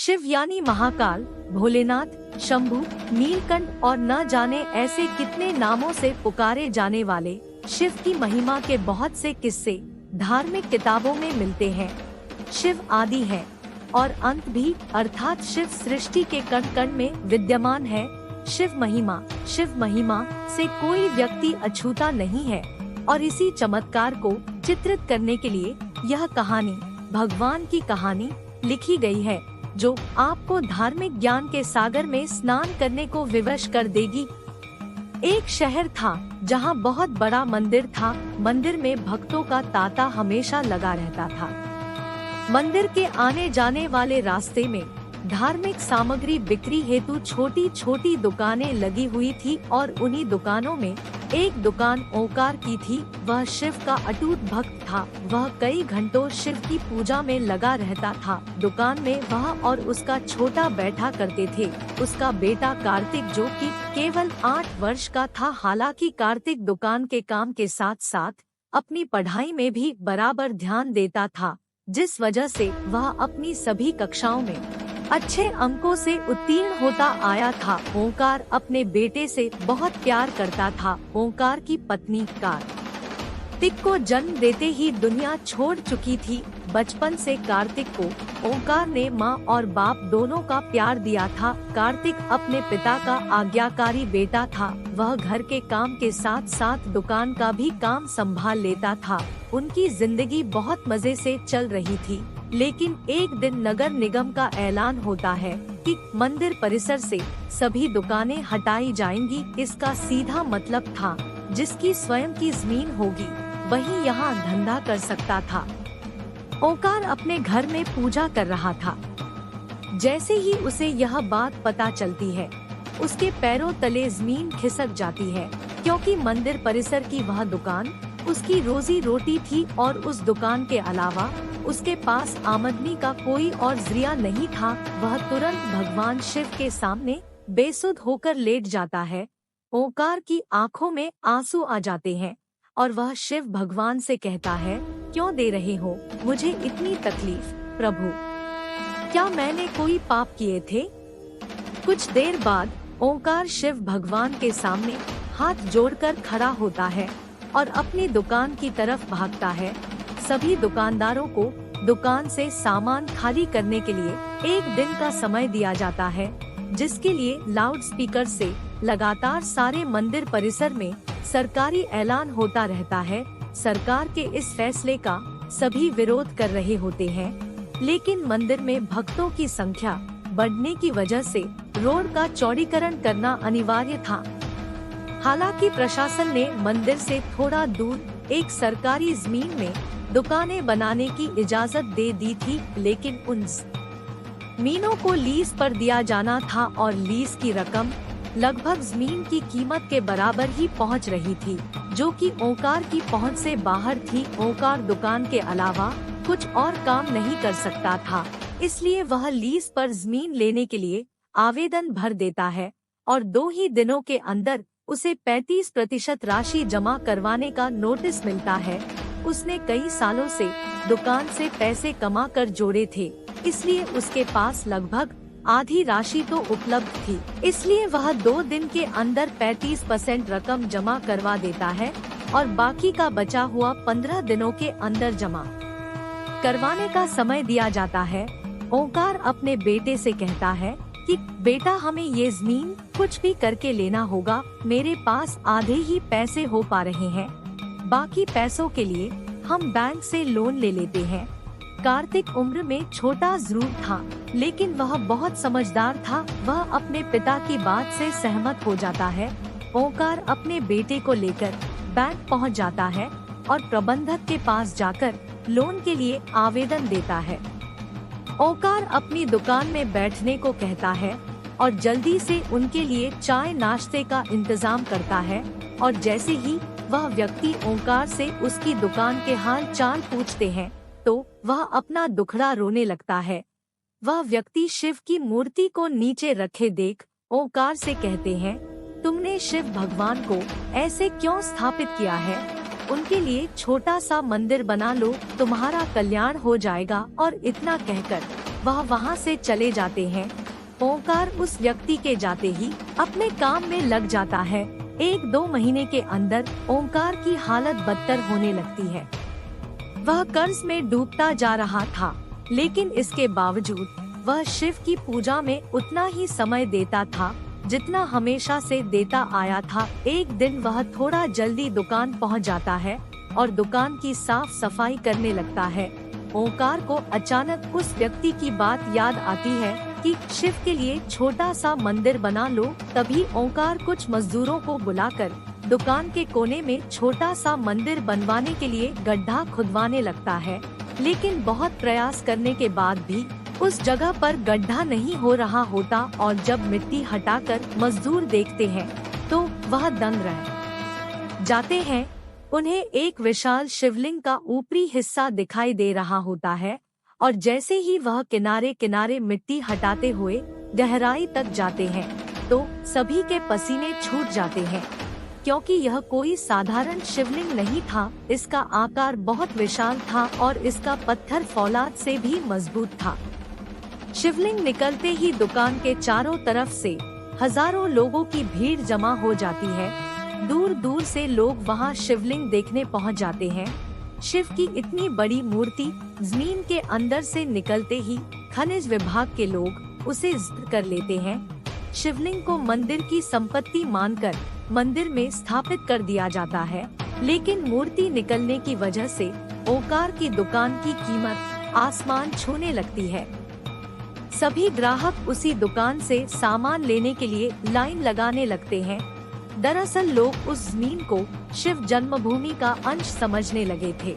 शिव यानी महाकाल, भोलेनाथ, शंभु, नीलकंठ और न जाने ऐसे कितने नामों से पुकारे जाने वाले शिव की महिमा के बहुत से किस्से धार्मिक किताबों में मिलते हैं। शिव आदि है और अंत भी, अर्थात शिव सृष्टि के कण कण में विद्यमान है। शिव महिमा से कोई व्यक्ति अछूता नहीं है और इसी चमत्कार को चित्रित करने के लिए यह कहानी भगवान की कहानी लिखी गई है, जो आपको धार्मिक ज्ञान के सागर में स्नान करने को विवश कर देगी। एक शहर था जहां बहुत बड़ा मंदिर था। मंदिर में भक्तों का तांता हमेशा लगा रहता था। मंदिर के आने जाने वाले रास्ते में धार्मिक सामग्री बिक्री हेतु छोटी छोटी दुकानें लगी हुई थी और उन्हीं दुकानों में एक दुकान ओंकार की थी। वह शिव का अटूट भक्त था। वह कई घंटों शिव की पूजा में लगा रहता था। दुकान में वह और उसका छोटा बैठा करते थे। उसका बेटा कार्तिक, जो कि केवल 8 वर्ष का था। हालांकि कार्तिक दुकान के काम के साथ साथ अपनी पढ़ाई में भी बराबर ध्यान देता था, जिस वजह से वह अपनी सभी कक्षाओं में अच्छे अंकों से उत्तीर्ण होता आया था। ओंकार अपने बेटे से बहुत प्यार करता था। ओंकार की पत्नी कार्तिक को जन्म देते ही दुनिया छोड़ चुकी थी। बचपन से कार्तिक को ओंकार ने माँ और बाप दोनों का प्यार दिया था। कार्तिक अपने पिता का आज्ञाकारी बेटा था। वह घर के काम के साथ साथ दुकान का भी काम संभाल लेता था। उनकी जिंदगी बहुत मजे से चल रही थी। लेकिन एक दिन नगर निगम का ऐलान होता है कि मंदिर परिसर से सभी दुकानें हटाई जाएंगी। इसका सीधा मतलब था, जिसकी स्वयं की जमीन होगी वही यहाँ धंधा कर सकता था। ओंकार अपने घर में पूजा कर रहा था। जैसे ही उसे यह बात पता चलती है, उसके पैरों तले जमीन खिसक जाती है, क्योंकि मंदिर परिसर की वह दुकान उसकी रोजी रोटी थी और उस दुकान के अलावा उसके पास आमदनी का कोई और जरिया नहीं था। वह तुरंत भगवान शिव के सामने बेसुध होकर लेट जाता है। ओंकार की आंखों में आंसू आ जाते हैं और वह शिव भगवान से कहता है, क्यों दे रहे हो मुझे इतनी तकलीफ प्रभु? क्या मैंने कोई पाप किए थे? कुछ देर बाद ओंकार शिव भगवान के सामने हाथ जोड़कर खड़ा होता है और अपनी दुकान की तरफ भागता है। सभी दुकानदारों को दुकान से सामान खाली करने के लिए एक दिन का समय दिया जाता है, जिसके लिए लाउड स्पीकर से लगातार सारे मंदिर परिसर में सरकारी ऐलान होता रहता है। सरकार के इस फैसले का सभी विरोध कर रहे होते हैं, लेकिन मंदिर में भक्तों की संख्या बढ़ने की वजह से रोड का चौड़ीकरण करना अनिवार्य था। हालांकि प्रशासन ने मंदिर से थोड़ा दूर एक सरकारी जमीन में दुकानें बनाने की इजाजत दे दी थी, लेकिन उन जमीनों को लीज पर दिया जाना था और लीज की रकम लगभग जमीन की कीमत के बराबर ही पहुंच रही थी, जो कि ओंकार की पहुंच से बाहर थी। ओंकार दुकान के अलावा कुछ और काम नहीं कर सकता था, इसलिए वह लीज पर जमीन लेने के लिए आवेदन भर देता है और 2 ही दिनों के अंदर उसे 35% राशि जमा करवाने का नोटिस मिलता है। उसने कई सालों से दुकान से पैसे कमा कर जोड़े थे, इसलिए उसके पास लगभग आधी राशि तो उपलब्ध थी। इसलिए वह 2 दिन के अंदर 35% रकम जमा करवा देता है और बाकी का बचा हुआ 15 दिनों के अंदर जमा करवाने का समय दिया जाता है। ओंकार अपने बेटे से कहता है कि बेटा, हमें ये जमीन कुछ भी करके लेना होगा। मेरे पास आधे ही पैसे हो पा रहे हैं, बाकी पैसों के लिए हम बैंक से लोन ले लेते हैं। कार्तिक उम्र में छोटा जरूर था, लेकिन वह बहुत समझदार था। वह अपने पिता की बात से सहमत हो जाता है। ओंकार अपने बेटे को लेकर बैंक पहुंच जाता है और प्रबंधक के पास जाकर लोन के लिए आवेदन देता है। ओंकार अपनी दुकान में बैठने को कहता है और जल्दी से उनके लिए चाय नाश्ते का इंतजाम करता है। और जैसे ही वह व्यक्ति ओंकार से उसकी दुकान के हाल चाल पूछते हैं, तो वह अपना दुखड़ा रोने लगता है। वह व्यक्ति शिव की मूर्ति को नीचे रखे देख ओंकार से कहते हैं, तुमने शिव भगवान को ऐसे क्यों स्थापित किया है? उनके लिए छोटा सा मंदिर बना लो, तुम्हारा कल्याण हो जाएगा। और इतना कहकर वह वहां से चले जाते हैं। ओंकार उस व्यक्ति के जाते ही अपने काम में लग जाता है। 1-2 महीने के अंदर ओंकार की हालत बदतर होने लगती है। वह कर्ज में डूबता जा रहा था, लेकिन इसके बावजूद वह शिव की पूजा में उतना ही समय देता था जितना हमेशा से देता आया था। एक दिन वह थोड़ा जल्दी दुकान पहुंच जाता है और दुकान की साफ सफाई करने लगता है। ओंकार को अचानक उस व्यक्ति की बात याद आती है कि शिव के लिए छोटा सा मंदिर बना लो। तभी ओंकार कुछ मजदूरों को बुलाकर दुकान के कोने में छोटा सा मंदिर बनवाने के लिए गड्ढा खुदवाने लगता है, लेकिन बहुत प्रयास करने के बाद भी उस जगह पर गड्ढा नहीं हो रहा होता और जब मिट्टी हटाकर मजदूर देखते हैं तो वह दंग रह जाते हैं। उन्हें एक विशाल शिवलिंग का ऊपरी हिस्सा दिखाई दे रहा होता है और जैसे ही वह किनारे किनारे मिट्टी हटाते हुए गहराई तक जाते हैं तो सभी के पसीने छूट जाते हैं, क्योंकि यह कोई साधारण शिवलिंग नहीं था। इसका आकार बहुत विशाल था और इसका पत्थर फौलाद से भी मजबूत था। शिवलिंग निकलते ही दुकान के चारों तरफ से हजारों लोगों की भीड़ जमा हो जाती है। दूर दूर से लोग वहां शिवलिंग देखने पहुंच जाते हैं। शिव की इतनी बड़ी मूर्ति जमीन के अंदर से निकलते ही खनिज विभाग के लोग उसे जब्त कर लेते हैं। शिवलिंग को मंदिर की संपत्ति मानकर मंदिर में स्थापित कर दिया जाता है, लेकिन मूर्ति निकलने की वजह से ओंकार की दुकान की कीमत आसमान छूने लगती है। सभी ग्राहक उसी दुकान से सामान लेने के लिए लाइन लगाने लगते हैं। दरअसल लोग उस जमीन को शिव जन्मभूमि का अंश समझने लगे थे।